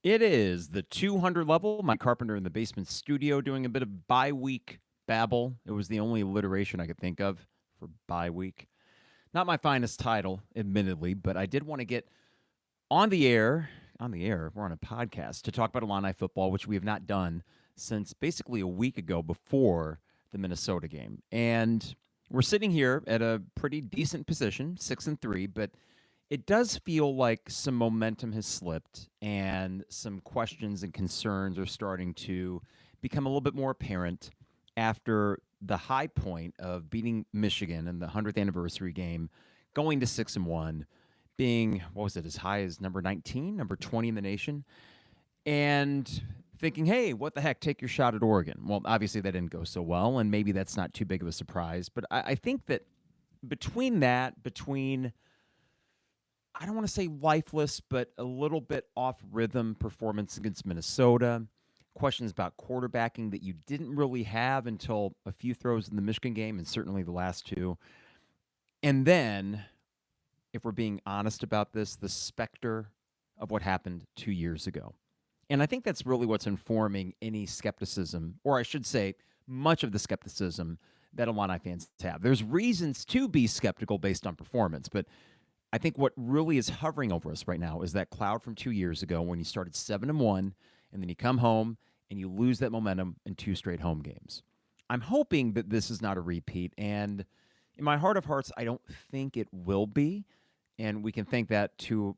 It is the 200 level. Mike Carpenter in the basement studio doing a bit of bi-week babble. It was the only alliteration I could think of for bi-week. Not my finest title, admittedly, but I did want to get on the air. On the air, we're on a podcast to talk about Illini football, which we have not done since basically a week ago before the Minnesota game. And we're sitting here at a pretty decent position, 6-3, but it does feel like some momentum has slipped and some questions and concerns are starting to become a little bit more apparent after the high point of beating Michigan in the 100th anniversary game, going to 6-1, being, what was it, as high as number 19, number 20 in the nation, and thinking, hey, what the heck, take your shot at Oregon. Well, obviously that didn't go so well, and maybe that's not too big of a surprise, but I think that between I don't want to say lifeless, but a little bit off rhythm performance against Minnesota. Questions about quarterbacking that you didn't really have until a few throws in the Michigan game and certainly the last two. And then, if we're being honest about this, the specter of what happened 2 years ago. And I think that's really what's informing any skepticism, or I should say, much of the skepticism that Illini fans have. There's reasons to be skeptical based on performance, but I think what really is hovering over us right now is that cloud from 2 years ago when you started 7-1, and then you come home and you lose that momentum in two straight home games. I'm hoping that this is not a repeat, and in my heart of hearts, I don't think it will be, and we can thank that to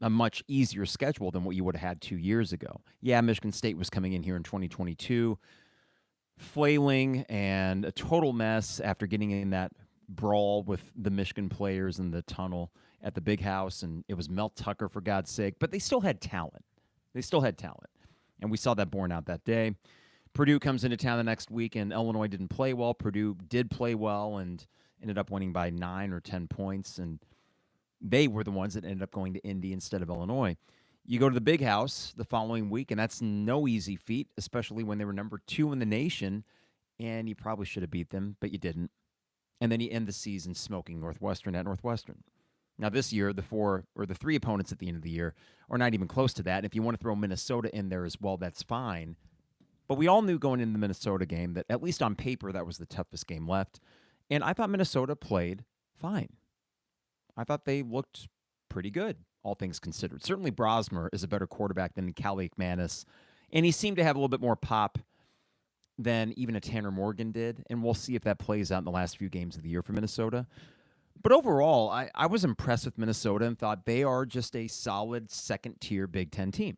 a much easier schedule than what you would have had 2 years ago. Yeah, Michigan State was coming in here in 2022, flailing and a total mess after getting in that brawl with the Michigan players in the tunnel at the big house, and it was Mel Tucker, for God's sake, but they still had talent. They still had talent, and we saw that borne out that day. Purdue comes into town the next week, and Illinois didn't play well. Purdue did play well and ended up winning by 9 or 10 points, and they were the ones that ended up going to Indy instead of Illinois. You go to the big house the following week, and that's no easy feat, especially when they were number 2 in the nation, and you probably should have beat them, but you didn't. And then you end the season smoking Northwestern at Northwestern. Now, this year, the three opponents at the end of the year are not even close to that. And if you want to throw Minnesota in there as well, that's fine. But we all knew going into the Minnesota game that, at least on paper, that was the toughest game left. And I thought Minnesota played fine. I thought they looked pretty good, all things considered. Certainly, Brosmer is a better quarterback than Callie McManus, and he seemed to have a little bit more pop than even a Tanner Morgan did, and we'll see if that plays out in the last few games of the year for Minnesota. But overall, I was impressed with Minnesota and thought they are just a solid second-tier Big Ten team.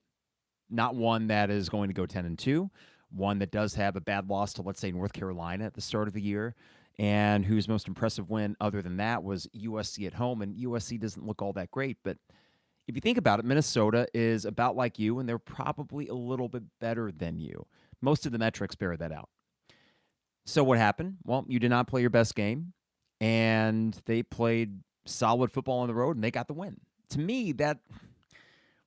Not one that is going to go 10-2, one that does have a bad loss to, let's say, North Carolina at the start of the year, and whose most impressive win other than that was USC at home, and USC doesn't look all that great. But if you think about it, Minnesota is about like you, and they're probably a little bit better than you. Most of the metrics bear that out. So what happened? Well, you did not play your best game, and they played solid football on the road, and they got the win. To me, that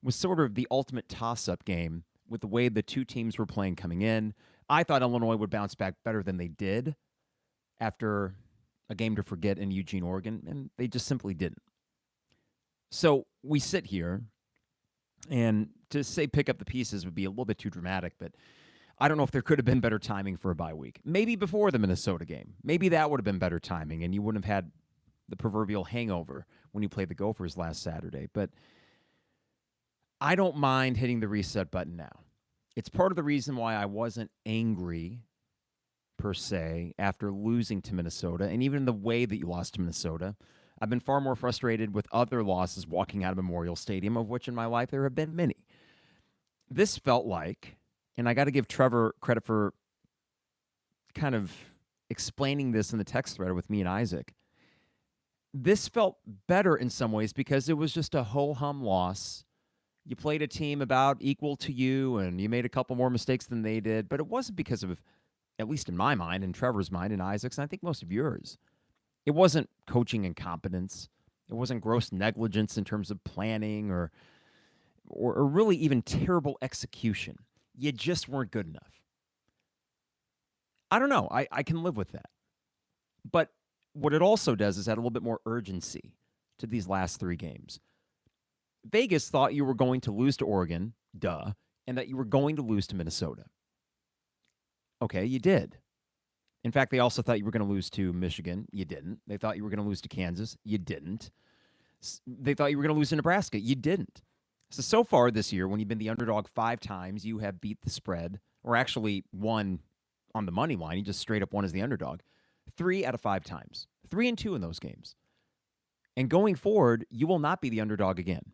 was sort of the ultimate toss-up game with the way the two teams were playing coming in. I thought Illinois would bounce back better than they did after a game to forget in Eugene, Oregon, and they just simply didn't. So we sit here, and to say pick up the pieces would be a little bit too dramatic, but I don't know if there could have been better timing for a bye week. Maybe before the Minnesota game. Maybe that would have been better timing, and you wouldn't have had the proverbial hangover when you played the Gophers last Saturday. But I don't mind hitting the reset button now. It's part of the reason why I wasn't angry, per se, after losing to Minnesota, and even the way that you lost to Minnesota. I've been far more frustrated with other losses walking out of Memorial Stadium, of which in my life there have been many. This felt like, and I got to give Trevor credit for kind of explaining this in the text thread with me and Isaac. This felt better in some ways because it was just a ho-hum loss. You played a team about equal to you, and you made a couple more mistakes than they did, but it wasn't because of, at least in my mind, and Trevor's mind, and Isaac's, and I think most of yours, it wasn't coaching incompetence. It wasn't gross negligence in terms of planning or really even terrible execution. You just weren't good enough. I don't know. I can live with that. But what it also does is add a little bit more urgency to these last three games. Vegas thought you were going to lose to Oregon duh, and that you were going to lose to Minnesota. Okay, you did. In fact, they also thought you were going to lose to Michigan. You didn't. They thought you were going to lose to Kansas. You didn't. They thought you were going to lose to Nebraska. You didn't. So far this year, when you've been the underdog 5 times, you have beat the spread, or actually won on the money line. You just straight up won as the underdog 3 out of 5 times. 3-2 in those games. And going forward, you will not be the underdog again.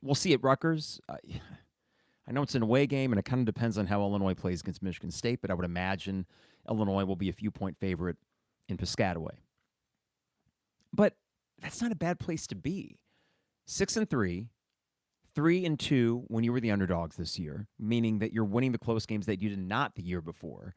We'll see at Rutgers. I know it's an away game, and it kind of depends on how Illinois plays against Michigan State, but I would imagine Illinois will be a few-point favorite in Piscataway. But that's not a bad place to be. 6-3, 3-2 when you were the underdogs this year, meaning that you're winning the close games that you did not the year before,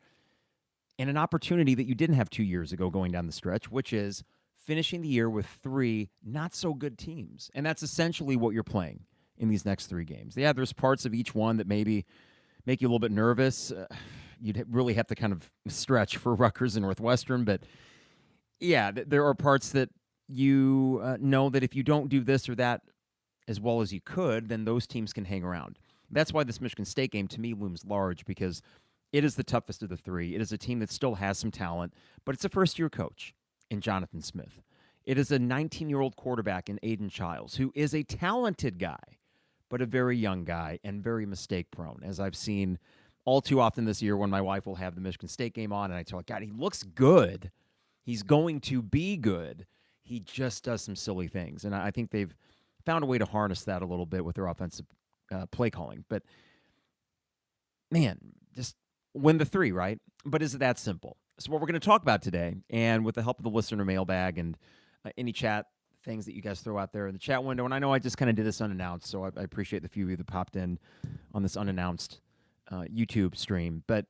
and an opportunity that you didn't have 2 years ago going down the stretch, which is finishing the year with 3 not-so-good teams. And that's essentially what you're playing in these next 3 games. Yeah, there's parts of each one that maybe make you a little bit nervous. You'd really have to kind of stretch for Rutgers and Northwestern. But, yeah, there are parts that you know that if you don't do this or that as well as you could, then those teams can hang around. That's why this Michigan State game, to me, looms large, because it is the toughest of the 3. It is a team that still has some talent, but it's a first-year coach in Jonathan Smith. It is a 19-year-old quarterback in Aiden Childs, who is a talented guy, but a very young guy and very mistake-prone, as I've seen all too often this year when my wife will have the Michigan State game on, and I tell her, God, he looks good. He's going to be good. He just does some silly things, and I think they've found a way to harness that a little bit with their offensive play calling. But, man, just win the 3, right? But is it that simple? So what we're going to talk about today, and with the help of the listener mailbag and any chat things that you guys throw out there in the chat window, and I know I just kind of did this unannounced, so I appreciate the few of you that popped in on this unannounced YouTube stream. But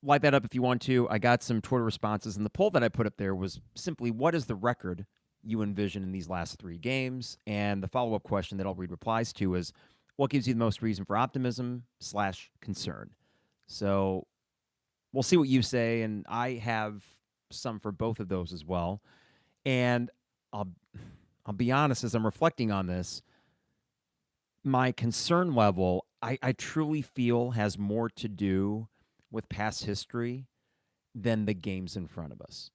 light that up if you want to. I got some Twitter responses, and the poll that I put up there was simply, what is the record you envision in these last 3 games? And the follow-up question that I'll read replies to is, what gives you the most reason for optimism/concern? So we'll see what you say, and I have some for both of those as well. And I'll be honest, as I'm reflecting on this, my concern level, I truly feel has more to do with past history than the games in front of us.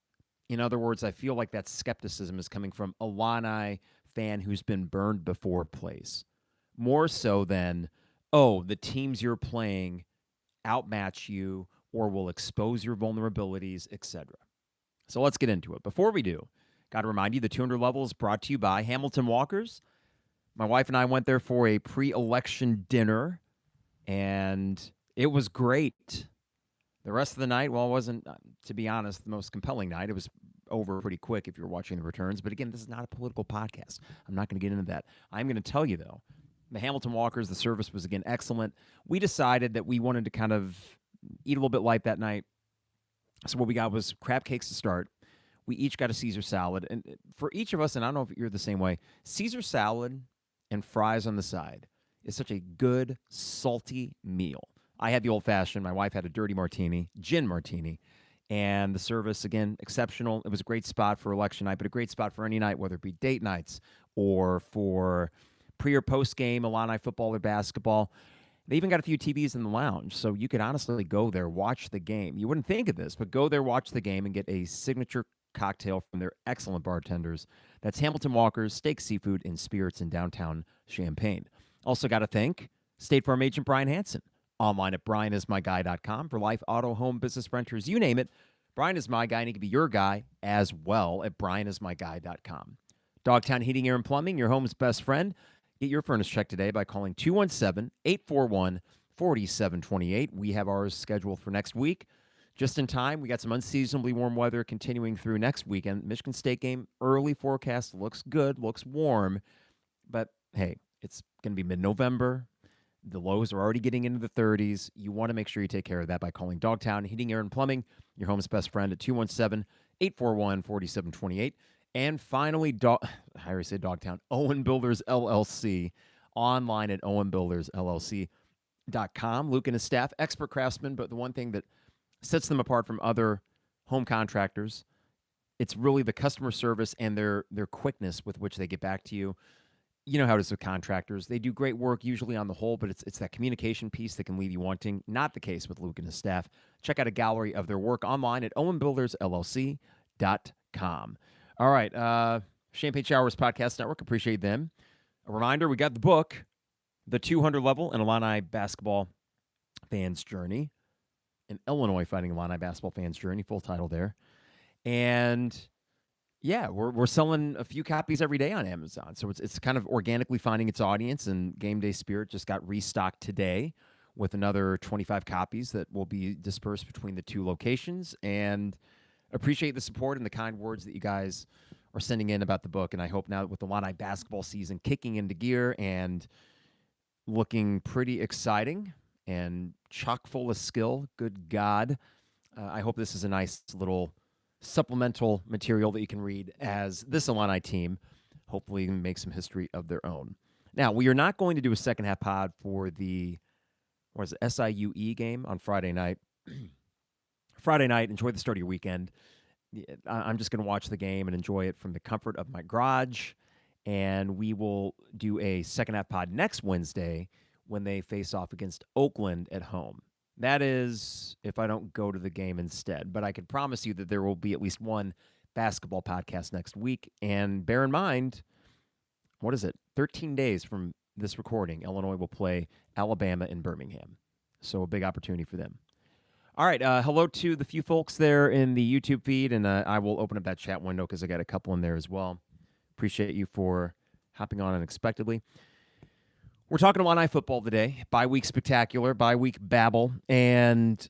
In other words, I feel like that skepticism is coming from a Illini fan who's been burned before place, more so than, oh, the teams you're playing outmatch you or will expose your vulnerabilities, etc. So let's get into it. Before we do, got to remind you, the 200 level is brought to you by Hamilton Walkers. My wife and I went there for a pre-election dinner, and it was great. The rest of the night, well, it wasn't, to be honest, the most compelling night. It was over pretty quick if you're watching the returns. But again, this is not a political podcast. I'm not going to get into that. I'm going to tell you, though, the Hamilton Walkers, the service was, again, excellent. We decided that we wanted to kind of eat a little bit light that night. So what we got was crab cakes to start. We each got a Caesar salad. And for each of us, and I don't know if you're the same way, Caesar salad and fries on the side is such a good, salty meal. I had the old-fashioned. My wife had a dirty martini, gin martini. And the service, again, exceptional. It was a great spot for election night, but a great spot for any night, whether it be date nights or for pre- or post-game Illini football or basketball. They even got a few TVs in the lounge, so you could honestly go there, watch the game. You wouldn't think of this, but go there, watch the game, and get a signature cocktail from their excellent bartenders. That's Hamilton Walkers, Steak, Seafood, and Spirits in downtown Champaign. Also got to thank State Farm agent Brian Hansen. Online at brianismyguy.com for life, auto, home, business, renters, you name it. Brian is my guy, and he can be your guy as well at brianismyguy.com. Dogtown Heating, Air, and Plumbing, your home's best friend. Get your furnace checked today by calling 217-841-4728. We have ours scheduled for next week. Just in time, we got some unseasonably warm weather continuing through next weekend. Michigan State game, early forecast, looks good, looks warm. But, hey, it's going to be mid-November. The lows are already getting into the 30s. You want to make sure you take care of that by calling Dogtown Heating, Air, and Plumbing, your home's best friend, at 217-841-4728. And finally, I already said Dogtown, Owen Builders LLC, online at owenbuildersllc.com. Luke and his staff, expert craftsmen, but the one thing that sets them apart from other home contractors, it's really the customer service and their quickness with which they get back to you. you know how it is with contractors. They do great work usually on the whole, but it's that communication piece that can leave you wanting. Not the case with Luke and his staff. Check out a gallery of their work online at owenbuildersllc.com. All right. Champagne Showers Podcast Network. Appreciate them. A reminder, we got the book, The 200 Level, an Illini Basketball Fan's Journey. An Illinois Fighting Illini Basketball Fan's Journey. Full title there. And yeah, we're selling a few copies every day on Amazon. So it's kind of organically finding its audience, and Game Day Spirit just got restocked today with another 25 copies that will be dispersed between the two locations. And appreciate the support and the kind words that you guys are sending in about the book. And I hope now with the Illini basketball season kicking into gear and looking pretty exciting and chock full of skill, good God, I hope this is a nice little supplemental material that you can read as this Illini team hopefully make some history of their own. Now, we are not going to do a second half pod for the SIUE game on Friday night. Friday night, enjoy the start of your weekend. I'm just going to watch the game and enjoy it from the comfort of my garage, and we will do a second half pod next Wednesday when they face off against Oakland at home. That is if I don't go to the game instead. But I can promise you that there will be at least one basketball podcast next week. And bear in mind, 13 days from this recording, Illinois will play Alabama in Birmingham. So a big opportunity for them. All right, hello to the few folks there in the YouTube feed, and I will open up that chat window because I got a couple in there as well. Appreciate you for hopping on unexpectedly. We're talking Illini football today, bye-week spectacular, bye-week babble, and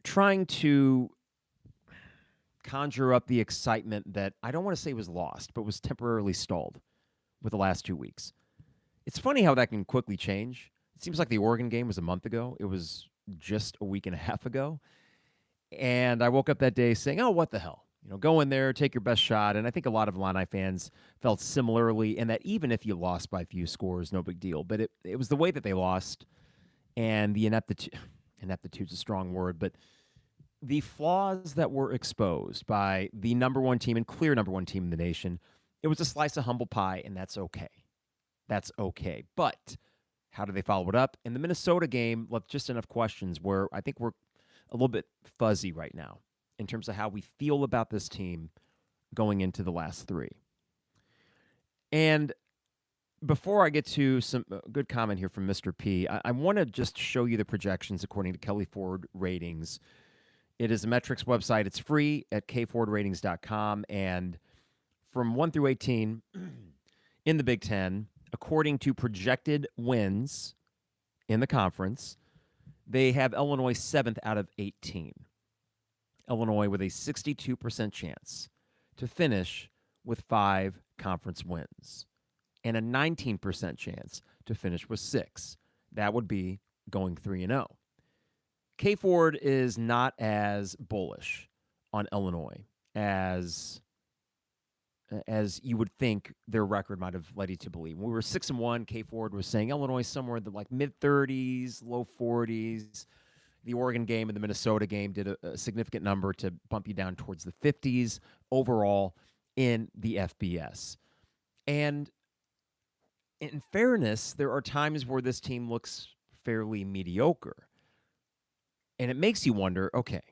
trying to conjure up the excitement that I don't want to say was lost, but was temporarily stalled with the last 2 weeks. It's funny how that can quickly change. It seems like the Oregon game was a month ago. It was just a week and a half ago. And I woke up that day saying, oh, what the hell? Go in there, take your best shot. And I think a lot of Illini fans felt similarly, and that even if you lost by a few scores, no big deal. But it was the way that they lost and the ineptitude's a strong word, but the flaws that were exposed by the number one team and clear number one team in the nation. It was a slice of humble pie, and that's okay. That's okay. But how do they follow it up? In the Minnesota game, left just enough questions where I think we're a little bit fuzzy right now in terms of how we feel about this team going into the last three. And before I get to some good comment here from Mr. P, I want to just show you the projections according to Kelly Ford Ratings. It is a metrics website. It's free at kfordratings.com. And from 1 through 18 in the Big Ten, according to projected wins in the conference, they have Illinois 7th out of 18. Illinois with a 62% chance to finish with 5 conference wins and a 19% chance to finish with 6. That would be going 3-0. K Ford is not as bullish on Illinois as you would think their record might have led you to believe. When we were 6-1, K Ford was saying Illinois somewhere in the mid-30s, low 40s. The Oregon game and the Minnesota game did a significant number to bump you down towards the 50s overall in the FBS. And in fairness, there are times where this team looks fairly mediocre. And it makes you wonder, okay,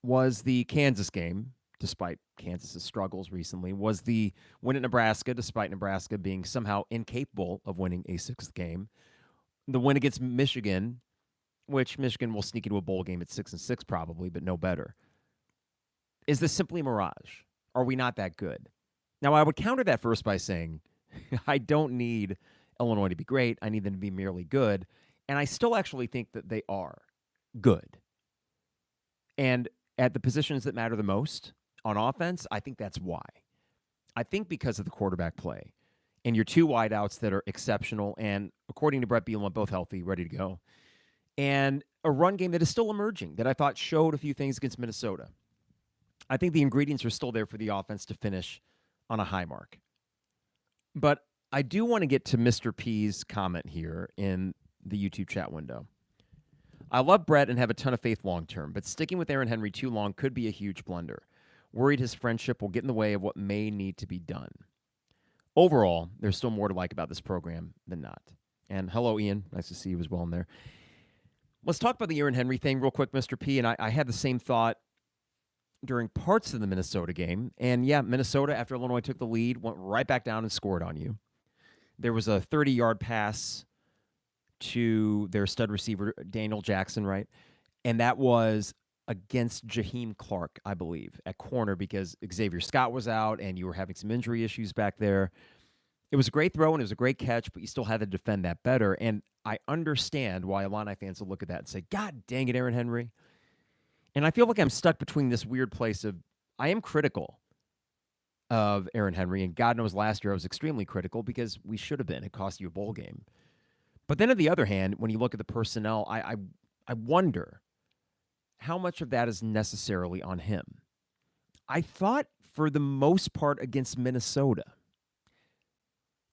was the Kansas game, despite Kansas's struggles recently, was the win at Nebraska, despite Nebraska being somehow incapable of winning a 6th game, the win against Michigan, which Michigan will sneak into a bowl game at 6-6 probably, but no better. Is this simply a mirage? Are we not that good? Now, I would counter that first by saying, I don't need Illinois to be great. I need them to be merely good. And I still actually think that they are good. And at the positions that matter the most on offense, I think that's why. I think because of the quarterback play and your 2 wideouts that are exceptional and, according to Bret Bielema, both healthy, ready to go. And a run game that is still emerging that I thought showed a few things against Minnesota. I think the ingredients are still there for the offense to finish on a high mark. But I do want to get to Mr. P's comment here in the YouTube chat window. I love Bret and have a ton of faith long-term, but sticking with Aaron Henry too long could be a huge blunder. Worried his friendship will get in the way of what may need to be done. Overall, there's still more to like about this program than not. And hello, Ian. Nice to see you as well in there. Let's talk about the Aaron Henry thing real quick, Mr. P. And I had the same thought during parts of the Minnesota game. And yeah, Minnesota, after Illinois took the lead, went right back down and scored on you. There was a 30-yard pass to their stud receiver, Daniel Jackson, right? And that was against Jaheim Clark, I believe, at corner because Xavier Scott was out and you were having some injury issues back there. It was a great throw and it was a great catch, but you still had to defend that better. And I understand why Illini fans will look at that and say, God dang it, Aaron Henry. And I feel like I'm stuck between this weird place of I am critical of Aaron Henry, and God knows last year I was extremely critical because we should have been. It cost you a bowl game. But then on the other hand, when you look at the personnel, I wonder how much of that is necessarily on him. I thought for the most part against Minnesota,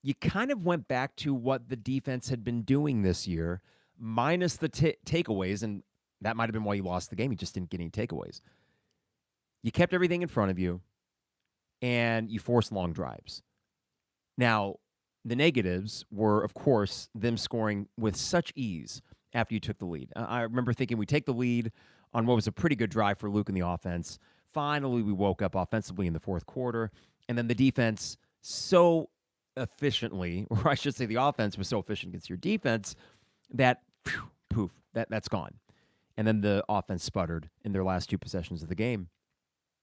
you kind of went back to what the defense had been doing this year, minus the takeaways, and that might have been why you lost the game. You just didn't get any takeaways. You kept everything in front of you, and you forced long drives. Now, the negatives were, of course, them scoring with such ease after you took the lead. I remember thinking we take the lead on what was a pretty good drive for Luke in the offense. Finally, we woke up offensively in the fourth quarter, and then the defense so efficiently, or I should say the offense was so efficient against your defense that, poof, that's gone. And then the offense sputtered in their last two possessions of the game.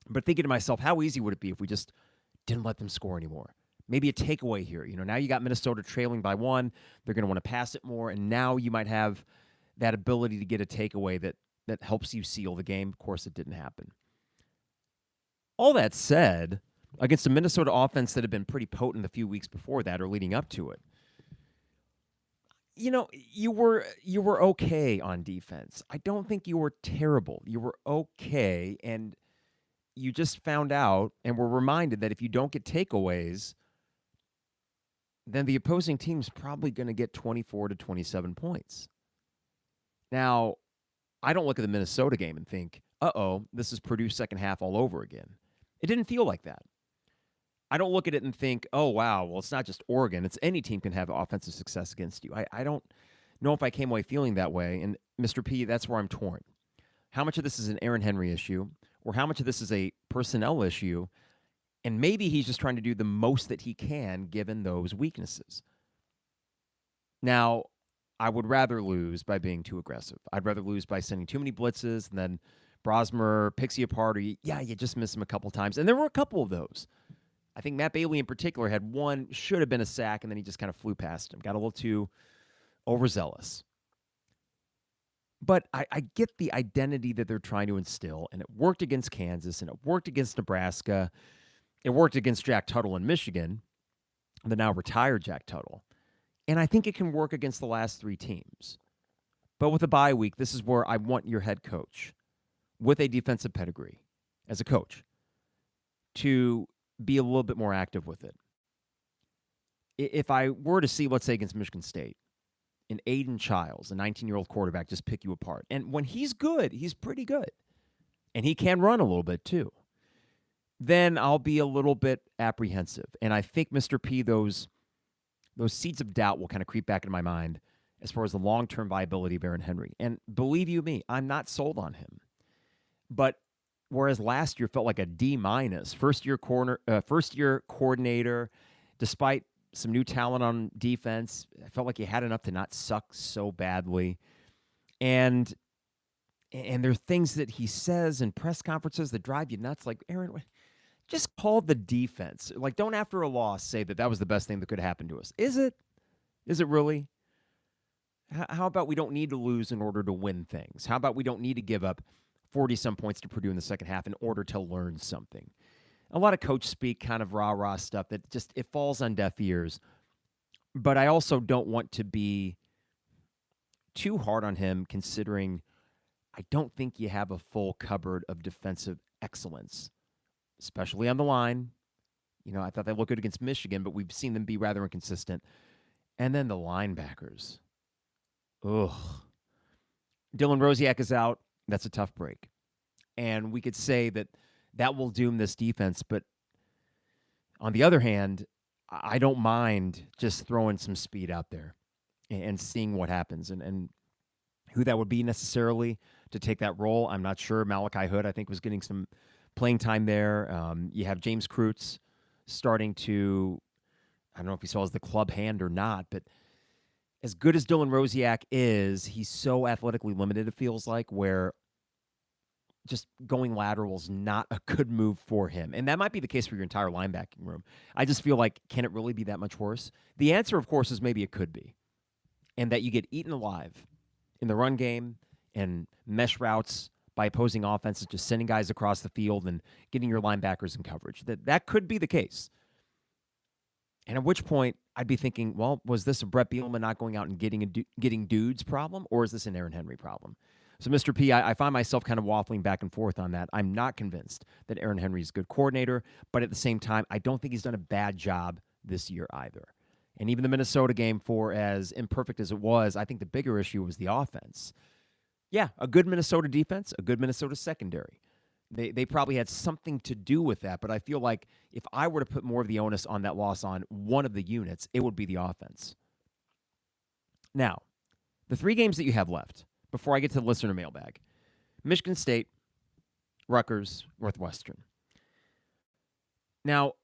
But thinking to myself, how easy would it be if we just didn't let them score anymore? Maybe a takeaway here. Now you got Minnesota trailing by one. They're going to want to pass it more, and now you might have that ability to get a takeaway that helps you seal the game. Of course, it didn't happen. All that said, against a Minnesota offense that had been pretty potent the few weeks before that or leading up to it, you were okay on defense. I don't think you were terrible. You were okay, and you just found out and were reminded that if you don't get takeaways, then the opposing team's probably going to get 24 to 27 points. Now, I don't look at the Minnesota game and think, this is Purdue's second half all over again. It didn't feel like that. I don't look at it and think, oh, wow, well, it's not just Oregon. It's any team can have offensive success against you. I don't know if I came away feeling that way. And Mr. P, that's where I'm torn. How much of this is an Aaron Henry issue, or how much of this is a personnel issue? And maybe he's just trying to do the most that he can given those weaknesses. Now, I would rather lose by being too aggressive. I'd rather lose by sending too many blitzes, and then Brosmer picks you apart, or you just miss him a couple times. And there were a couple of those. I think Matt Bailey in particular had one, should have been a sack, and then he just kind of flew past him. Got a little too overzealous. But I get the identity that they're trying to instill, and it worked against Kansas, and it worked against Nebraska. It worked against Jack Tuttle in Michigan, the now retired Jack Tuttle. And I think it can work against the last three teams. But with a bye week, this is where I want your head coach with a defensive pedigree as a coach to be a little bit more active with it. If I were to see, let's say, against Michigan State, an Aiden Childs, a 19-year-old quarterback, just pick you apart. And when he's good, he's pretty good. And he can run a little bit too. Then I'll be a little bit apprehensive. And I think, Mr. P, those seeds of doubt will kind of creep back into my mind as far as the long-term viability of Aaron Henry. And believe you me, I'm not sold on him. But whereas last year felt like a D-, first-year coordinator, despite some new talent on defense, I felt like he had enough to not suck so badly. And there are things that he says in press conferences that drive you nuts. Like, Aaron, just call the defense. Like, don't after a loss say that was the best thing that could happen to us. Is it? Is it really? How about we don't need to lose in order to win things? How about we don't need to give up 40-some points to Purdue in the second half in order to learn something? A lot of coach speak, kind of rah-rah stuff that just, it falls on deaf ears. But I also don't want to be too hard on him, considering I don't think you have a full cupboard of defensive excellence, especially on the line. I thought they looked good against Michigan, but we've seen them be rather inconsistent. And then the linebackers. Ugh. Dylan Rosiak is out. That's a tough break. And we could say that will doom this defense. But on the other hand, I don't mind just throwing some speed out there and seeing what happens. And who that would be necessarily to take that role, I'm not sure. Malachi Hood, I think, was getting some playing time there. You have James Kreutz starting to, I don't know if he saw as the club hand or not, but as good as Dylan Rosiak is, he's so athletically limited, it feels like, where just going lateral is not a good move for him. And that might be the case for your entire linebacking room. I just feel like, can it really be that much worse? The answer, of course, is maybe it could be. And that you get eaten alive in the run game and mesh routes by opposing offenses, just sending guys across the field and getting your linebackers in coverage. That could be the case. And at which point, I'd be thinking, well, was this a Bret Bielema not going out and getting dudes problem, or is this an Aaron Henry problem? So, Mr. P, I find myself kind of waffling back and forth on that. I'm not convinced that Aaron Henry is a good coordinator, but at the same time, I don't think he's done a bad job this year either. And even the Minnesota game, for as imperfect as it was, I think the bigger issue was the offense. Yeah, a good Minnesota defense, a good Minnesota secondary. They probably had something to do with that, but I feel like if I were to put more of the onus on that loss on one of the units, it would be the offense. Now, the 3 games that you have left, before I get to the listener mailbag: Michigan State, Rutgers, Northwestern. Now,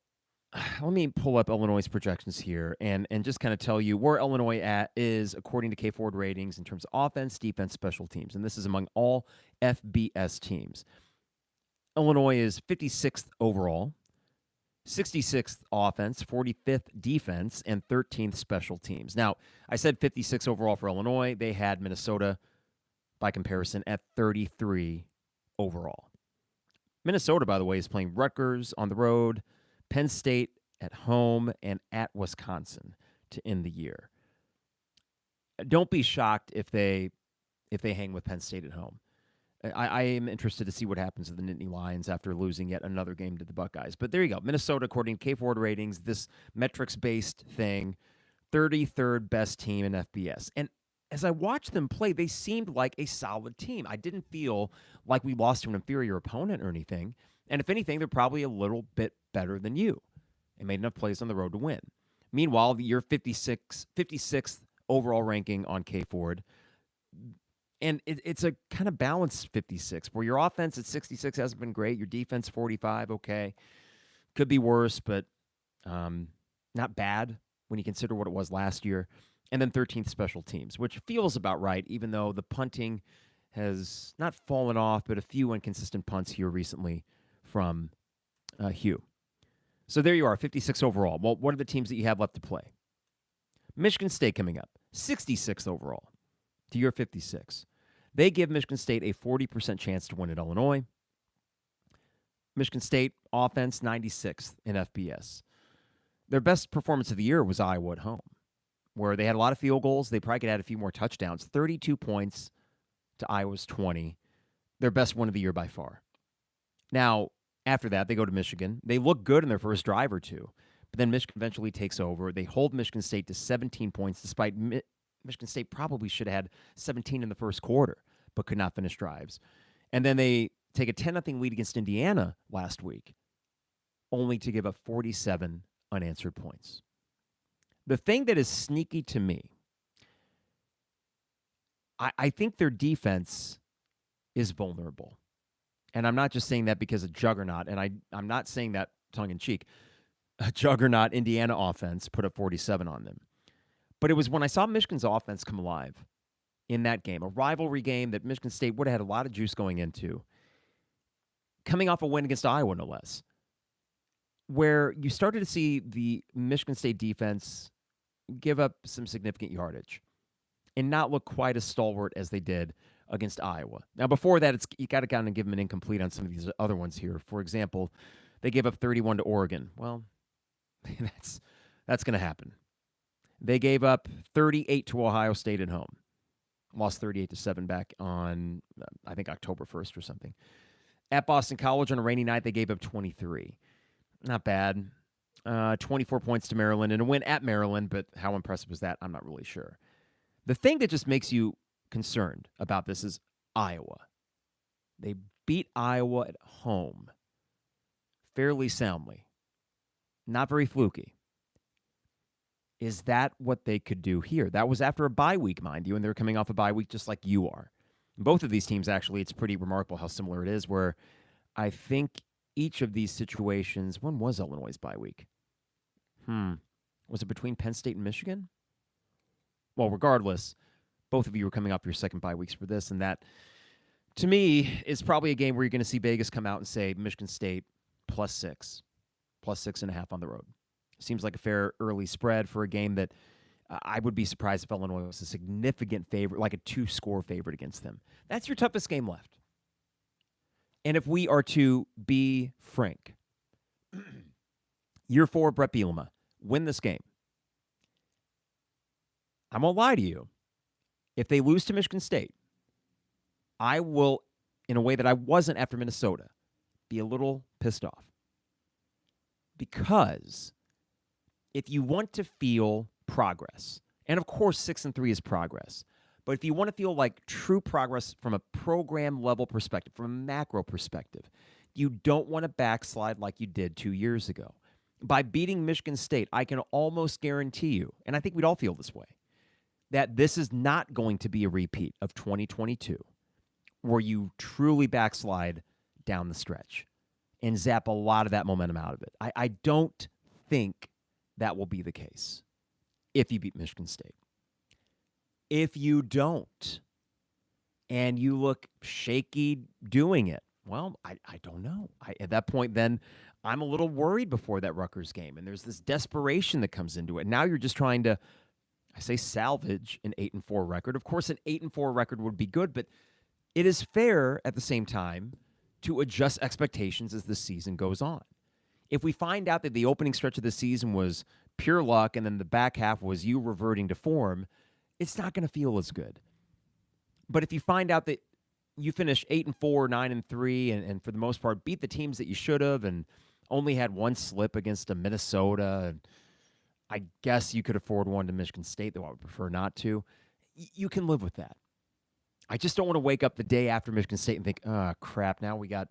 let me pull up Illinois' projections here and just kind of tell you where Illinois is according to K-Ford ratings in terms of offense, defense, special teams. And this is among all FBS teams. Illinois is 56th overall, 66th offense, 45th defense, and 13th special teams. Now, I said 56 overall for Illinois. They had Minnesota, by comparison, at 33 overall. Minnesota, by the way, is playing Rutgers on the road, Penn State at home, and at Wisconsin to end the year. Don't be shocked if they hang with Penn State at home. I am interested to see what happens to the Nittany Lions after losing yet another game to the Buckeyes. But there you go. Minnesota, according to K-Ford ratings, this metrics-based thing, 33rd best team in FBS. And as I watched them play, they seemed like a solid team. I didn't feel like we lost to an inferior opponent or anything. And if anything, they're probably a little bit better than you and made enough plays on the road to win. Meanwhile, your 56th overall ranking on K-Ford, and it's a kind of balanced 56, where your offense at 66 hasn't been great. Your defense, 45, okay. Could be worse, but not bad when you consider what it was last year. And then 13th special teams, which feels about right, even though the punting has not fallen off, but a few inconsistent punts here recently from Hugh. So there you are, 56 overall. Well, what are the teams that you have left to play? Michigan State coming up, 66th overall to your 56. They give Michigan State a 40% chance to win at Illinois. Michigan State offense, 96th in FBS. Their best performance of the year was Iowa at home, where they had a lot of field goals. They probably could add a few more touchdowns. 32 points to Iowa's 20. Their best win of the year by far. Now, after that, they go to Michigan. They look good in their first drive or two, but then Michigan eventually takes over. They hold Michigan State to 17 points, despite Michigan State probably should have had 17 in the first quarter, but could not finish drives. And then they take a 10-0 lead against Indiana last week, only to give up 47 unanswered points. The thing that is sneaky to me, I think their defense is vulnerable. And I'm not just saying that because of juggernaut, and I'm not saying that tongue-in-cheek. A juggernaut Indiana offense put up 47 on them. But it was when I saw Michigan's offense come alive in that game, a rivalry game that Michigan State would have had a lot of juice going into, coming off a win against Iowa, no less, where you started to see the Michigan State defense give up some significant yardage and not look quite as stalwart as they did against Iowa. Now, before that, you got to kind of give them an incomplete on some of these other ones here. For example, they gave up 31 to Oregon. Well, that's going to happen. They gave up 38 to Ohio State at home. Lost 38-7 back on, I think, October 1st or something. At Boston College on a rainy night, they gave up 23. Not bad. 24 points to Maryland, and a win at Maryland, but how impressive was that? I'm not really sure. The thing that just makes you concerned about this is Iowa. They beat Iowa at home fairly soundly. Not very fluky. Is that what they could do here? That was after a bye week, mind you, and they're coming off a bye week just like you are. Both of these teams, actually, it's pretty remarkable how similar it is, where I think each of these situations, when was Illinois' bye week? Was it between Penn State and Michigan? Well, regardless, both of you are coming off your second bye weeks for this, and that, to me, is probably a game where you're going to see Vegas come out and say Michigan State +6, +6.5 on the road. Seems like a fair early spread for a game that I would be surprised if Illinois was a significant favorite, like a 2-score favorite against them. That's your toughest game left. And if we are to be frank, year 4, Bret Bielema, win this game. I won't lie to you. If they lose to Michigan State, I will, in a way that I wasn't after Minnesota, be a little pissed off. Because if you want to feel progress, and of course 6-3 is progress, but if you want to feel like true progress from a program level perspective, from a macro perspective, you don't want to backslide like you did 2 years ago. By beating Michigan State, I can almost guarantee you, and I think we'd all feel this way, that this is not going to be a repeat of 2022 where you truly backslide down the stretch and zap a lot of that momentum out of it. I don't think that will be the case if you beat Michigan State. If you don't, and you look shaky doing it, well, I don't know. At that point, then, I'm a little worried before that Rutgers game, and there's this desperation that comes into it. Now you're just trying to, I say, salvage an 8-4 record. Of course, an 8-4 record would be good, but it is fair at the same time to adjust expectations as the season goes on. If we find out that the opening stretch of the season was pure luck and then the back half was you reverting to form, it's not going to feel as good. But if you find out that you finish 8-4, 9-3, and for the most part beat the teams that you should have and only had one slip against a Minnesota, I guess you could afford one to Michigan State, though I would prefer not to, you can live with that. I just don't want to wake up the day after Michigan State and think, oh, crap, now we got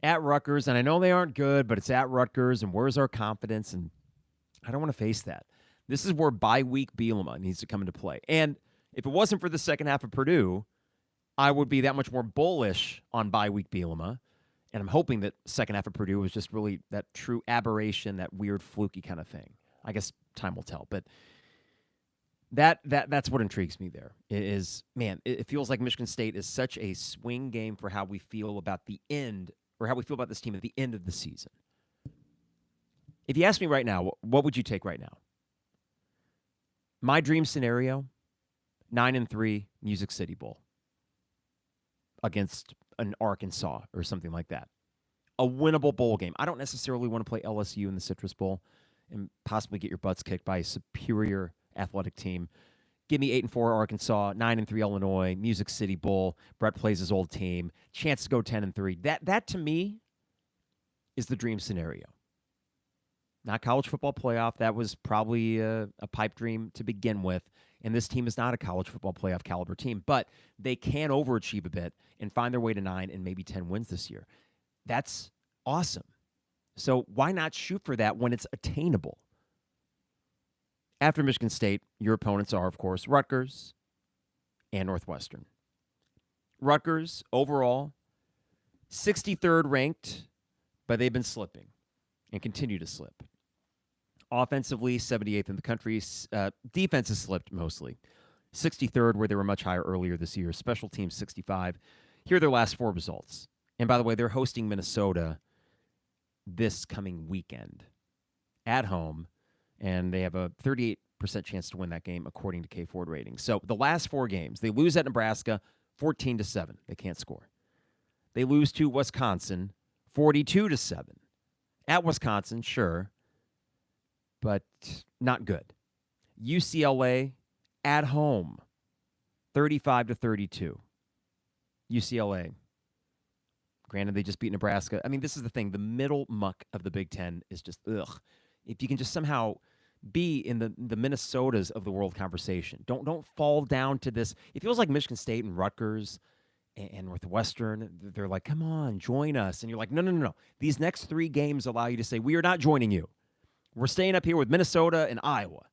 at Rutgers, and I know they aren't good, but it's at Rutgers, and where's our confidence? And I don't want to face that. This is where bye-week Bielema needs to come into play. And if it wasn't for the second half of Purdue, I would be that much more bullish on bye-week Bielema, and I'm hoping that second half of Purdue was just really that true aberration, that weird fluky kind of thing. I guess time will tell, but that's what intrigues me there. It feels like Michigan State is such a swing game for how we feel about the end, or how we feel about this team at the end of the season. If you ask me right now, what would you take right now? My dream scenario, 9-3 Music City Bowl against an Arkansas or something like that. A winnable bowl game. I don't necessarily want to play LSU in the Citrus Bowl and possibly get your butts kicked by a superior athletic team. Give me 8-4 Arkansas, 9-3 Illinois, Music City Bowl. Bret plays his old team. Chance to go 10-3. That to me is the dream scenario. Not college football playoff. That was probably a pipe dream to begin with. And this team is not a college football playoff caliber team, but they can overachieve a bit and find their way to 9 and maybe 10 wins this year. That's awesome. So why not shoot for that when it's attainable? After Michigan State, your opponents are, of course, Rutgers and Northwestern. Rutgers, overall, 63rd ranked, but they've been slipping and continue to slip. Offensively, 78th in the country. Defense has slipped mostly. 63rd, where they were much higher earlier this year. Special teams, 65. Here are their last 4 results. And by the way, they're hosting Minnesota this coming weekend at home, and they have a 38% chance to win that game according to K-Ford ratings. So the last 4 games, they lose at Nebraska 14-7. They can't score. They lose to Wisconsin 42-7. At Wisconsin, sure, but not good. UCLA at home 35-32. UCLA. Granted, they just beat Nebraska. I mean, this is the thing. The middle muck of the Big Ten is just, ugh. If you can just somehow be in the Minnesotas of the world conversation. Don't fall down to this. It feels like Michigan State and Rutgers and Northwestern, they're like, come on, join us. And you're like, no. These next 3 games allow you to say, we are not joining you. We're staying up here with Minnesota and Iowa.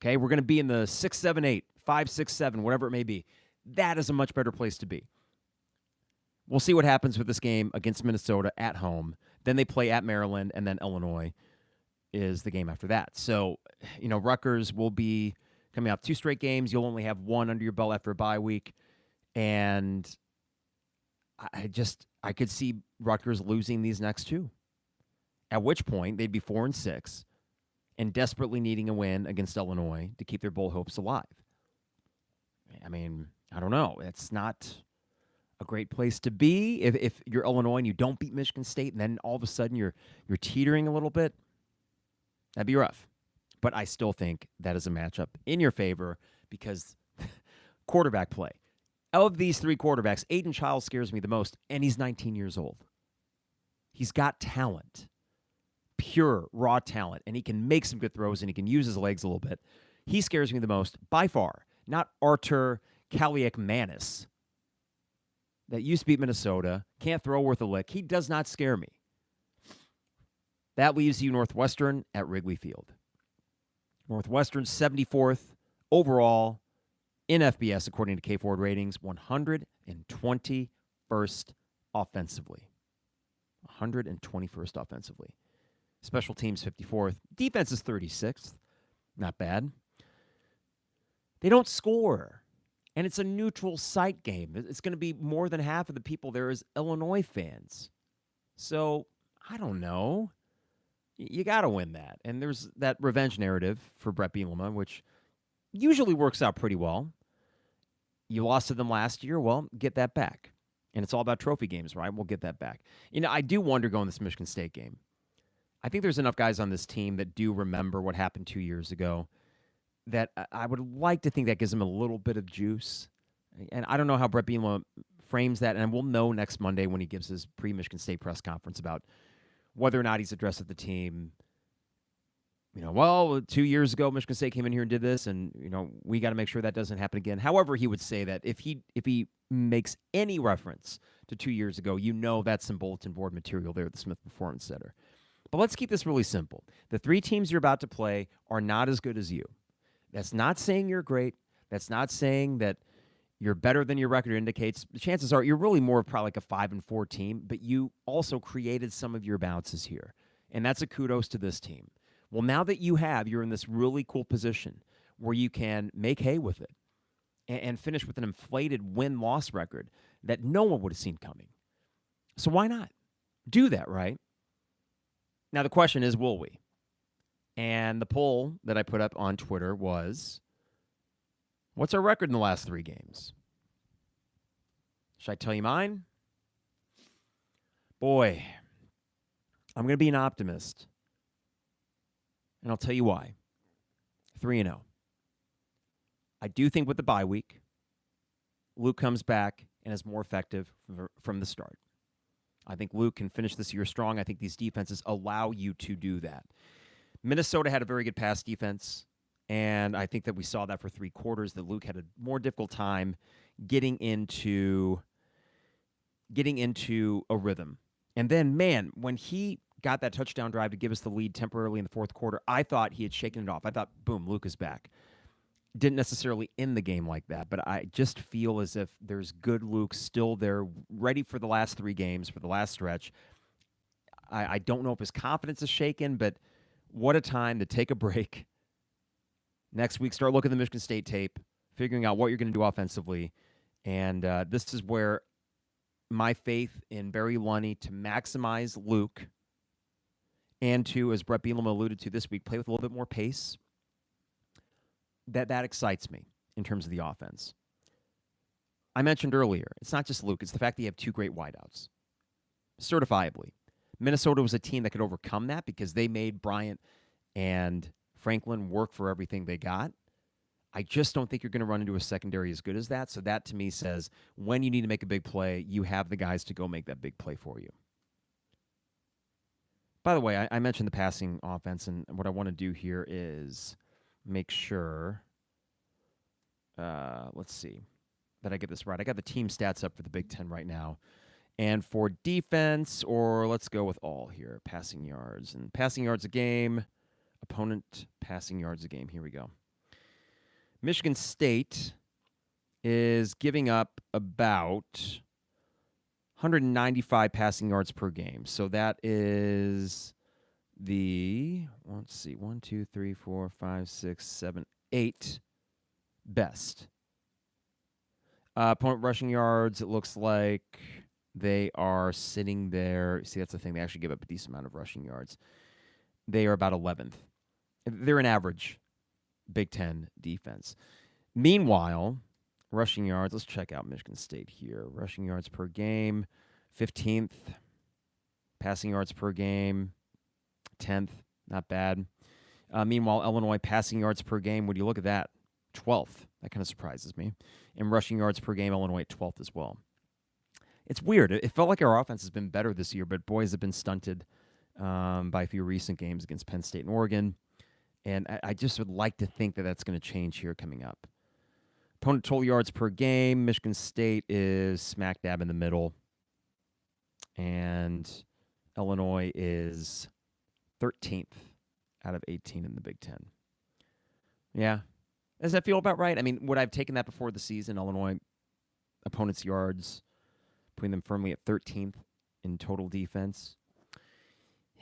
Okay, we're going to be in the 6, 7, 8, 5, 6, 7, whatever it may be. That is a much better place to be. We'll see what happens with this game against Minnesota at home. Then they play at Maryland, and then Illinois is the game after that. So, Rutgers will be coming off 2 straight games. You'll only have 1 under your belt after a bye week. And I could see Rutgers losing these next 2. At which point, they'd be 4-6 and desperately needing a win against Illinois to keep their bowl hopes alive. I mean, I don't know. It's not a great place to be if you're Illinois and you don't beat Michigan State, and then all of a sudden you're teetering a little bit. That'd be rough. But I still think that is a matchup in your favor because quarterback play. Of these 3 quarterbacks, Aiden Chiles scares me the most, and he's 19 years old. He's got talent. Pure, raw talent, and he can make some good throws, and he can use his legs a little bit. He scares me the most by far, not Artur Kaliakmanis that used to beat Minnesota, can't throw worth a lick. He does not scare me. That leaves you Northwestern at Wrigley Field. Northwestern 74th overall in FBS, according to K-Ford ratings, 121st offensively. 121st offensively. Special teams 54th. Defense is 36th. Not bad. They don't score. And it's a neutral site game. It's going to be more than half of the people there is Illinois fans. So, I don't know. You got to win that. And there's that revenge narrative for Bret Bielema, which usually works out pretty well. You lost to them last year. Well, get that back. And it's all about trophy games, right? We'll get that back. I do wonder going this Michigan State game. I think there's enough guys on this team that do remember what happened 2 years ago that I would like to think that gives them a little bit of juice. And I don't know how Bret Bielema frames that, and we'll know next Monday when he gives his pre-Michigan State press conference about whether or not he's addressed the team. 2 years ago, Michigan State came in here and did this, and, we got to make sure that doesn't happen again. However, he would say that if he makes any reference to 2 years ago, that's some bulletin board material there at the Smith Performance Center. But let's keep this really simple. The 3 teams you're about to play are not as good as you. That's not saying you're great. That's not saying that you're better than your record indicates. The chances are you're really more of probably like a 5-4 team, but you also created some of your bounces here. And that's a kudos to this team. Well, now that you're in this really cool position where you can make hay with it and finish with an inflated win-loss record that no one would have seen coming. So why not do that, right? Now, the question is, will we? And the poll that I put up on Twitter was, what's our record in the last 3 games? Should I tell you mine? Boy, I'm going to be an optimist. And I'll tell you why. 3-0. I do think with the bye week, Luke comes back and is more effective from the start. I think Luke can finish this year strong. I think these defenses allow you to do that. Minnesota had a very good pass defense, and I think that we saw that for 3 quarters, that Luke had a more difficult time getting into a rhythm. And then, man, when he got that touchdown drive to give us the lead temporarily in the 4th quarter, I thought he had shaken it off. I thought, boom, Luke is back. Didn't necessarily end the game like that, but I just feel as if there's good Luke still there, ready for the last 3 games, for the last stretch. I don't know if his confidence is shaken, but what a time to take a break. Next week, start looking at the Michigan State tape, figuring out what you're going to do offensively. And this is where my faith in Barry Lunny to maximize Luke and to, as Bret Bielema alluded to this week, play with a little bit more pace. That excites me in terms of the offense. I mentioned earlier, it's not just Luke. It's the fact that you have 2 great wideouts. Certifiably. Minnesota was a team that could overcome that because they made Bryant and Franklin work for everything they got. I just don't think you're going to run into a secondary as good as that. So that, to me, says when you need to make a big play, you have the guys to go make that big play for you. By the way, I mentioned the passing offense, and what I want to do here is make sure, let's see, that I get this right. I got the team stats up for the Big Ten right now. And for defense, or let's go with all here, passing yards. And passing yards a game, opponent passing yards a game. Here we go. Michigan State is giving up about 195 passing yards per game. So that is the, let's see, 1, 2, 3, 4, 5, 6, 7, 8 best. Opponent rushing yards, it looks like they are sitting there. See, that's the thing. They actually give up a decent amount of rushing yards. They are about 11th. They're an average Big Ten defense. Meanwhile, rushing yards, let's check out Michigan State here. Rushing yards per game, 15th. Passing yards per game, 10th. Not bad. Meanwhile, Illinois passing yards per game, would you look at that? 12th. That kind of surprises me. And rushing yards per game, Illinois at 12th as well. It's weird. It felt like our offense has been better this year, but boys have been stunted by a few recent games against Penn State and Oregon. And I just would like to think that that's going to change here coming up. Opponent total yards per game, Michigan State is smack dab in the middle. And Illinois is 13th out of 18 in the Big Ten. Yeah. Does that feel about right? I mean, would I have taken that before the season? Illinois opponents' yards, putting them firmly at 13th in total defense.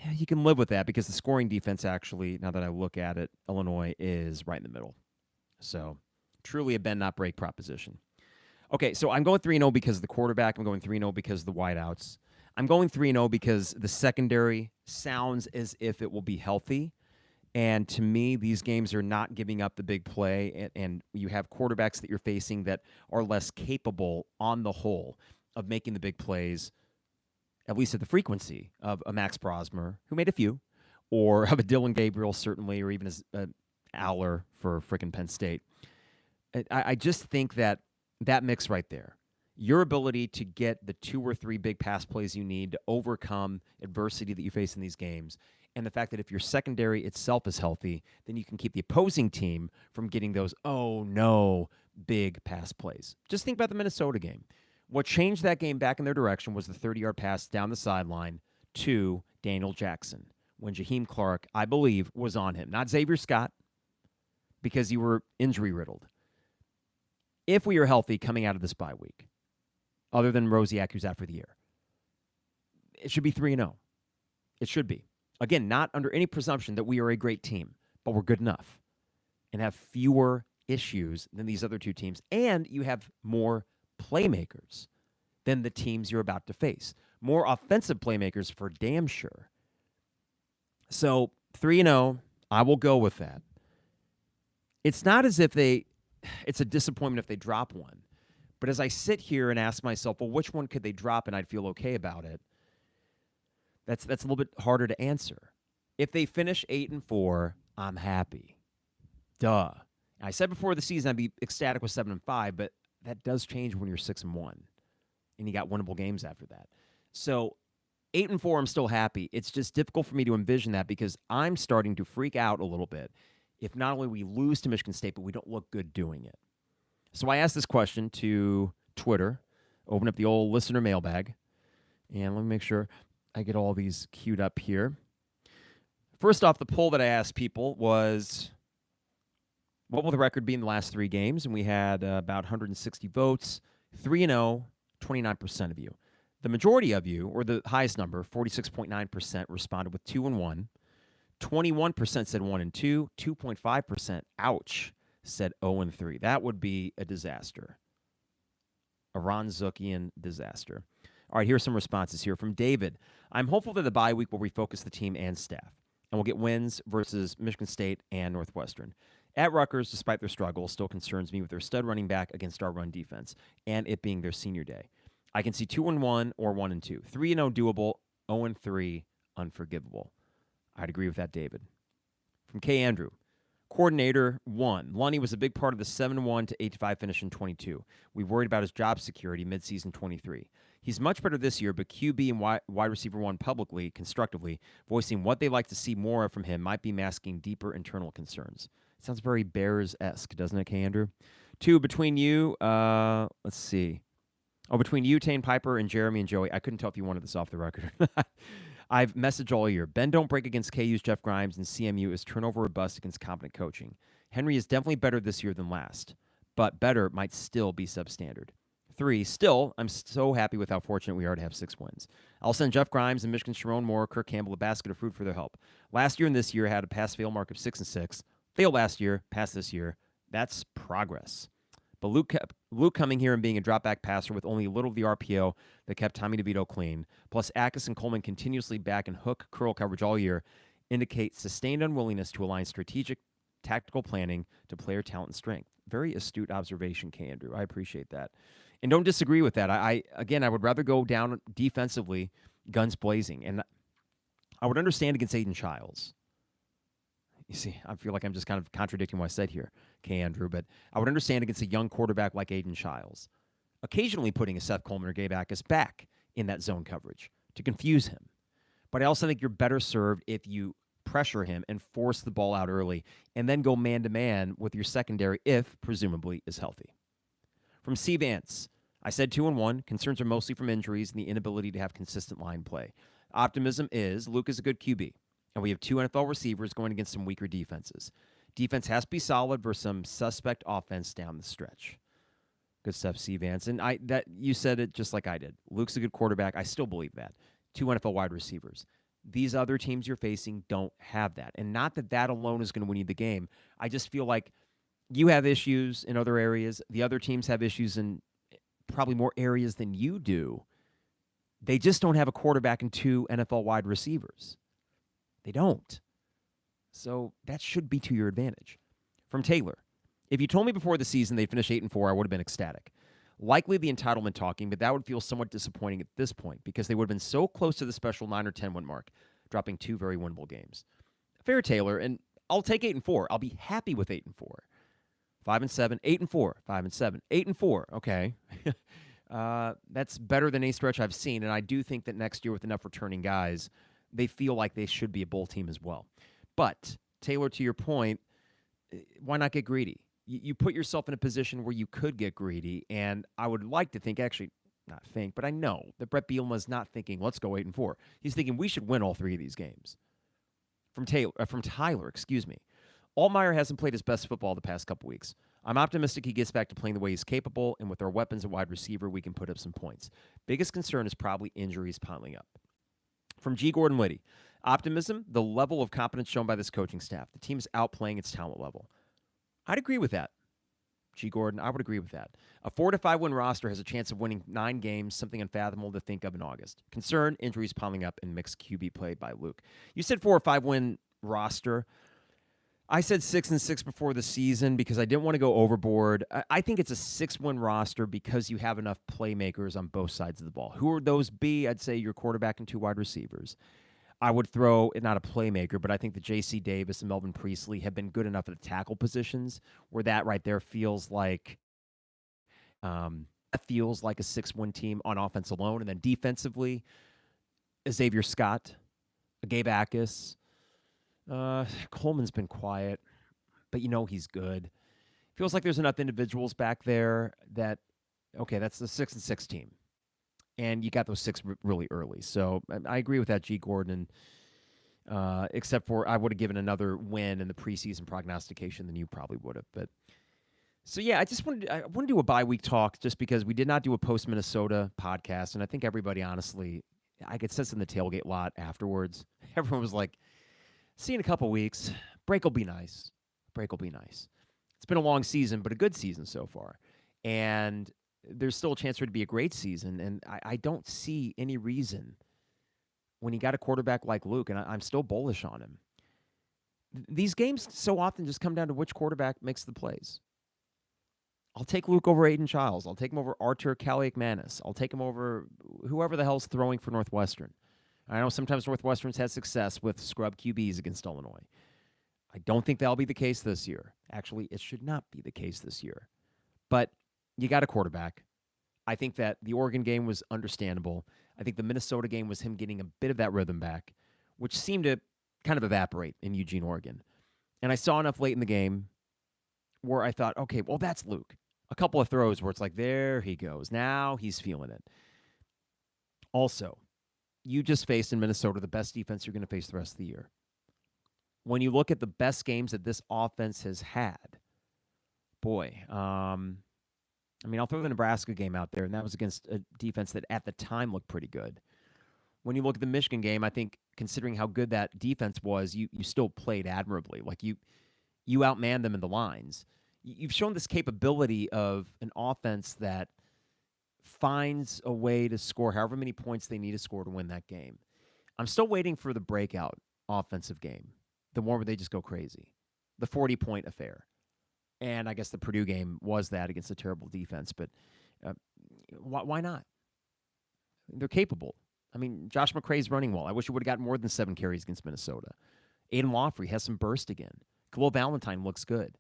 Yeah, you can live with that because the scoring defense actually, now that I look at it, Illinois is right in the middle. So truly a bend not break proposition. Okay, so I'm going 3-0 because of the quarterback. I'm going 3-0 because of the wideouts. I'm going 3-0 because the secondary sounds as if it will be healthy. And to me, these games are not giving up the big play. And you have quarterbacks that you're facing that are less capable on the whole of making the big plays, at least at the frequency of a Max Brosmer, who made a few, or of a Dylan Gabriel, certainly, or even as Aller for frickin' Penn State. I just think that mix right there, your ability to get the 2 or 3 big pass plays you need to overcome adversity that you face in these games, and the fact that if your secondary itself is healthy, then you can keep the opposing team from getting those, oh no, big pass plays. Just think about the Minnesota game. What changed that game back in their direction was the 30-yard pass down the sideline to Daniel Jackson when Jaheim Clark, I believe, was on him. Not Xavier Scott, because you were injury-riddled. If we are healthy coming out of this bye week, other than Rosiak, who's out for the year, it should be 3-0. It should be. Again, not under any presumption that we are a great team, but we're good enough and have fewer issues than these other two teams. And you have more playmakers than the teams you're about to face. More offensive playmakers for damn sure. So 3-0, I will go with that. It's not as if it's a disappointment if they drop one. But as I sit here and ask myself, well, which one could they drop and I'd feel okay about it? That's a little bit harder to answer. If they finish 8-4, I'm happy. Duh. I said before the season I'd be ecstatic with 7-5, but that does change when you're 6-1, and you got winnable games after that. So 8-4, I'm still happy. It's just difficult for me to envision that because I'm starting to freak out a little bit if not only we lose to Michigan State, but we don't look good doing it. So I asked this question to Twitter, open up the old listener mailbag, and let me make sure I get all these queued up here. First off, the poll that I asked people was, what will the record be in the last 3 games? And we had about 160 votes, 3-0, 29% of you. The majority of you, or the highest number, 46.9%, responded with 2-1. 21% said 1-2. 2.5%, ouch, said 0-3. That would be a disaster. A Ron Zuckian disaster. All right, here's some responses here from David. I'm hopeful that the bye week will refocus the team and staff, and we'll get wins versus Michigan State and Northwestern. At Rutgers, despite their struggle, still concerns me with their stud running back against our run defense, and it being their senior day. I can see 2-1 or 1-2. 3-0 doable, 0-3 unforgivable. I'd agree with that, David. From K. Andrew. Coordinator 1. Lunny was a big part of the 7-1 to 8-5 finish in 22. We worried about his job security midseason 23. He's much better this year, but QB and wide receiver 1 publicly, constructively, voicing what they like to see more of from him might be masking deeper internal concerns. Sounds very Bears-esque, doesn't it, K. Andrew? 2, between you, let's see. Oh, between you, Tane Piper, and Jeremy and Joey, I couldn't tell if you wanted this off the record. I've messaged all year. Ben don't break against KU's Jeff Grimes, and CMU is turnover or bust against competent coaching. Henry is definitely better this year than last, but better might still be substandard. 3, still, I'm so happy with how fortunate we are to have 6 wins. I'll send Jeff Grimes and Michigan's Sharon Moore, Kirk Campbell a basket of fruit for their help. Last year and this year had a pass-fail mark of 6-6. Failed last year, passed this year. That's progress. But Luke coming here and being a drop-back passer with only a little of the RPO that kept Tommy DeVito clean, plus Akis and Coleman continuously back in hook curl coverage all year, indicate sustained unwillingness to align strategic tactical planning to player talent and strength. Very astute observation, K. Andrew. I appreciate that. And don't disagree with that. I would rather go down defensively, guns blazing. And I would understand against Aiden Childs. You see, I feel like I'm just kind of contradicting what I said here, K. Andrew, but I would understand against a young quarterback like Aiden Childs, occasionally putting a Seth Coleman or Gabe Akis back in that zone coverage to confuse him. But I also think you're better served if you pressure him and force the ball out early and then go man-to-man with your secondary if, presumably, is healthy. From C. Vance, I said 2-1. Concerns are mostly from injuries and the inability to have consistent line play. Optimism is Luke is a good QB. And we have 2 NFL receivers going against some weaker defenses. Defense has to be solid versus some suspect offense down the stretch. Good stuff, C. Vance. And you said it just like I did. Luke's a good quarterback. I still believe that. 2 NFL wide receivers. These other teams you're facing don't have that. And not that alone is going to win you the game. I just feel like you have issues in other areas. The other teams have issues in probably more areas than you do. They just don't have a quarterback and 2 NFL wide receivers. They don't. So that should be to your advantage. From Taylor, if you told me before the season they'd finish 8-4, I would have been ecstatic. Likely the entitlement talking, but that would feel somewhat disappointing at this point because they would have been so close to the special 9 or 10 win mark, dropping 2 very winnable games. Fair, Taylor, and I'll take 8-4. I'll be happy with 8-4. 5-7, 8-4, 5-7, 8-4. Okay. That's better than any stretch I've seen, and I do think that next year with enough returning guys, they feel like they should be a bowl team as well. But, Taylor, to your point, why not get greedy? You put yourself in a position where you could get greedy, and I would like to think, actually, not think, but I know that Bret Bielema is not thinking, let's go 8-4. He's thinking we should win all 3 of these games. From Tyler, Altmaier hasn't played his best football the past couple weeks. I'm optimistic he gets back to playing the way he's capable, and with our weapons at wide receiver, we can put up some points. Biggest concern is probably injuries piling up. From G. Gordon Liddy, optimism, the level of competence shown by this coaching staff. The team is outplaying its talent level. I'd agree with that. G. Gordon, I would agree with that. A 4-5 win roster has a chance of winning 9 games, something unfathomable to think of in August. Concern, injuries piling up, and mixed QB play by Luke. You said 4 or 5 win roster. I said 6-6 before the season because I didn't want to go overboard. I think it's a 6-win roster because you have enough playmakers on both sides of the ball. Who would those be? I'd say your quarterback and 2 wide receivers. I would throw, not a playmaker, but I think that J.C. Davis and Melvin Priestley have been good enough at the tackle positions where that right there feels like a 6-win team on offense alone. And then defensively, Xavier Scott, Gabe Akis, Coleman's been quiet, but he's good. Feels like there's enough individuals back there that, okay, that's the 6-6 team. And you got those 6 really early. So I agree with that, G. Gordon, except for I would have given another win in the preseason prognostication than you probably would have. But so, yeah, I want to do a bye week talk just because we did not do a post-Minnesota podcast. And I think everybody, honestly, I could sense in the tailgate lot afterwards. Everyone was like, see you in a couple weeks. Break will be nice. Break will be nice. It's been a long season, but a good season so far. And there's still a chance for it to be a great season. And I don't see any reason when you got a quarterback like Luke, and I'm still bullish on him. These games so often just come down to which quarterback makes the plays. I'll take Luke over Aiden Childs. I'll take him over Artur Kaliakmanis. I'll take him over whoever the hell's throwing for Northwestern. I know sometimes Northwestern's had success with scrub QBs against Illinois. I don't think that'll be the case this year. Actually, it should not be the case this year. But you got a quarterback. I think that the Oregon game was understandable. I think the Minnesota game was him getting a bit of that rhythm back, which seemed to kind of evaporate in Eugene, Oregon. And I saw enough late in the game where I thought, okay, well, that's Luke. A couple of throws where it's like, there he goes. Now he's feeling it. Also, you just faced in Minnesota the best defense you're going to face the rest of the year. when you look at the best games that this offense has had, boy, I'll throw the Nebraska game out there, and that was against a defense that at the time looked pretty good. When you look at the Michigan game, I think considering how good that defense was, you still played admirably. Like you outmanned them in the lines. You've shown this capability of an offense that finds a way to score however many points they need to score to win that game. I'm still waiting for the breakout offensive game, the one where they just go crazy, the 40-point affair. And I guess the Purdue game was that against a terrible defense. But why not? They're capable. I mean, Josh McCray's running well. I wish he would have gotten more than 7 carries against Minnesota. Aiden Lawfrey has some burst again. Khalil Valentine looks good.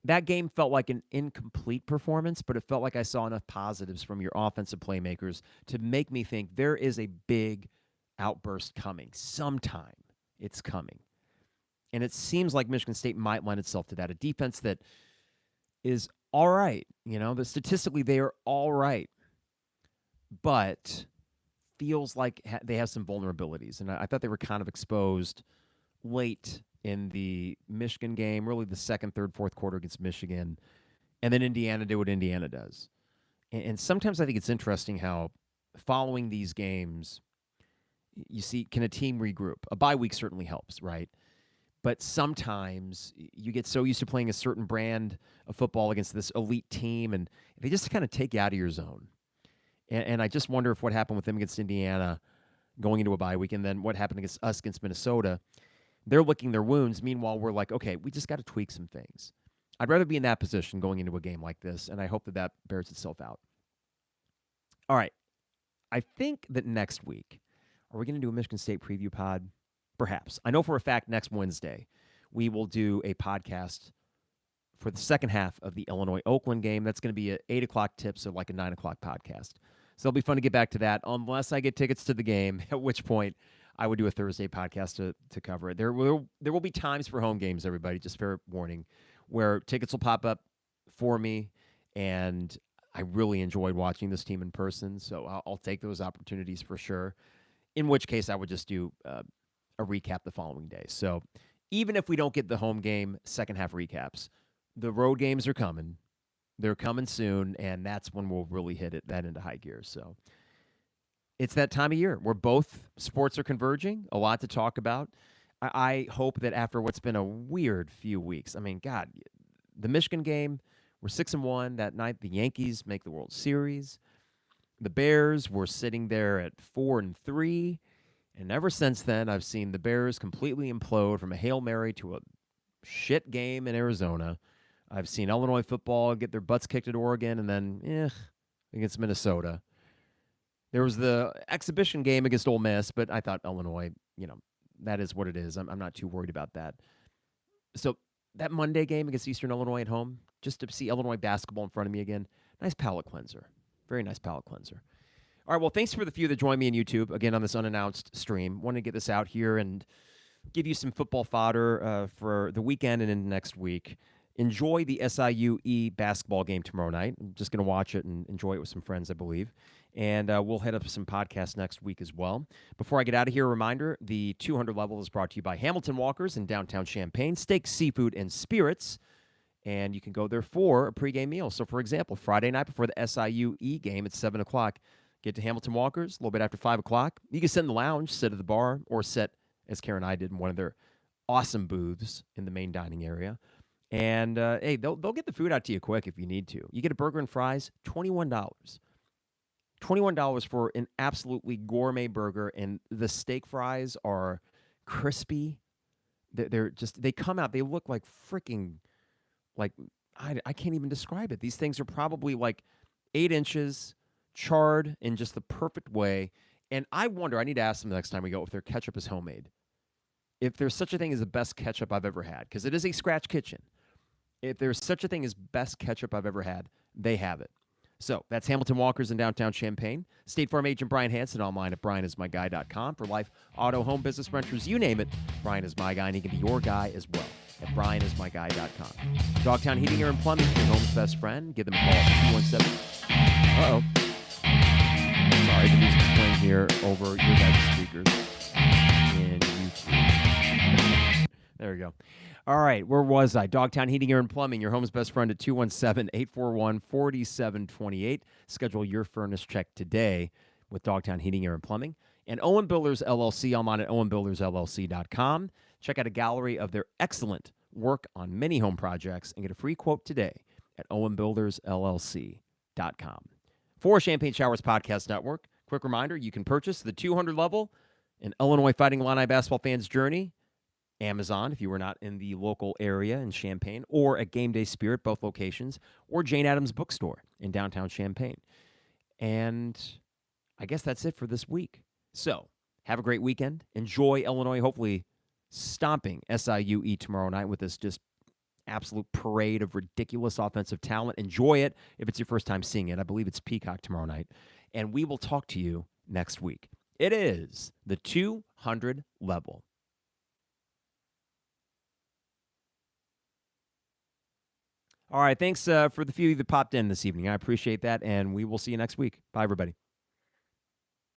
That game felt like an incomplete performance, but it felt like I saw enough positives from your offensive playmakers to make me think there is a big outburst coming. Sometime it's coming. And it seems like Michigan State might lend itself to that. A defense that is all right. That statistically they are all right. But feels like they have some vulnerabilities. And I thought they were kind of exposed late in the Michigan game, really the second, third, fourth quarter against Michigan. And then Indiana did what Indiana does. And sometimes I think it's interesting how following these games, you see, can a team regroup? A bye week certainly helps, right? But sometimes you get so used to playing a certain brand of football against this elite team, and they just kind of take you out of your zone. And I just wonder if what happened with them against Indiana going into a bye week, and then what happened against us against Minnesota, they're licking their wounds. Meanwhile, we're like, okay, we just got to tweak some things. I'd rather be in that position going into a game like this, and I hope that bears itself out. All right. I think that next week, are we going to do a Michigan State preview pod? Perhaps. I know for a fact next Wednesday we will do a podcast for the second half of the Illinois-Oakland game. That's going to be at 8 o'clock tip, so like a 9 o'clock podcast. So it'll be fun to get back to that, unless I get tickets to the game, at which point I would do a Thursday podcast to cover it. There will be times for home games, everybody, just fair warning, where tickets will pop up for me, and I really enjoyed watching this team in person, so I'll take those opportunities for sure, in which case I would just do a recap the following day. So even if we don't get the home game second half recaps, the road games are coming. They're coming soon, and that's when we'll really hit that into high gear. So it's that time of year where both sports are converging, a lot to talk about. I hope that after what's been a weird few weeks, I mean, God, the Michigan game, we're 6-1. That night, the Yankees make the World Series. The Bears were sitting there at 4-3. And ever since then, I've seen the Bears completely implode from a Hail Mary to a shit game in Arizona. I've seen Illinois football get their butts kicked at Oregon and then, against Minnesota. There was the exhibition game against Ole Miss, but I thought Illinois, that is what it is. I'm not too worried about that. So that Monday game against Eastern Illinois at home, just to see Illinois basketball in front of me again, nice palate cleanser. Very nice palate cleanser. All right, well, thanks for the few that joined me on YouTube, again, on this unannounced stream. Wanted to get this out here and give you some football fodder for the weekend and into next week. Enjoy the SIU-E basketball game tomorrow night. I'm just going to watch it and enjoy it with some friends, I believe. And we'll head up to some podcasts next week as well. Before I get out of here, a reminder, the 200 level is brought to you by Hamilton Walkers in downtown Champaign. Steak, seafood, and spirits. And you can go there for a pregame meal. So, for example, Friday night before the SIU-E game at 7 o'clock, get to Hamilton Walkers a little bit after 5 o'clock. You can sit in the lounge, sit at the bar, or sit, as Karen and I did, in one of their awesome booths in the main dining area. And, hey, they'll get the food out to you quick if you need to. You get a burger and fries, $21. $21 for an absolutely gourmet burger, and the steak fries are crispy. They come out, they look like freaking, like, I can't even describe it. These things are probably like 8 inches, charred in just the perfect way. And I wonder, I need to ask them the next time we go if their ketchup is homemade. If there's such a thing as the best ketchup I've ever had, because it is a scratch kitchen. If there's such a thing as best ketchup I've ever had, they have it. So that's Hamilton Walkers in downtown Champaign. State Farm agent Brian Hansen online at brianismyguy.com. For life, auto, home, business, renters, you name it, Brian is my guy, and he can be your guy as well at brianismyguy.com. Dogtown Heating, Air, and Plumbing, your home's best friend. Give them a call at 217. Uh-oh. Sorry, the music's playing here over your guys' speakers in YouTube. There we go. All right, where was I? Dogtown Heating, Air, and Plumbing, your home's best friend at 217-841-4728. Schedule your furnace check today with Dogtown Heating, Air, and Plumbing. And Owen Builders, LLC, online at owenbuildersllc.com. Check out a gallery of their excellent work on many home projects and get a free quote today at owenbuildersllc.com. For Champagne Showers Podcast Network, quick reminder, you can purchase the 200 level in Illinois Fighting Illini basketball fans' journey, Amazon, if you were not in the local area in Champaign, or at Game Day Spirit, both locations, or Jane Addams Bookstore in downtown Champaign. And I guess that's it for this week. So have a great weekend. Enjoy Illinois, hopefully stomping SIUE tomorrow night with this just absolute parade of ridiculous offensive talent. Enjoy it if it's your first time seeing it. I believe it's Peacock tomorrow night. And we will talk to you next week. It is the 200 level. All right, thanks for the few that popped in this evening. I appreciate that, and we will see you next week. Bye, everybody.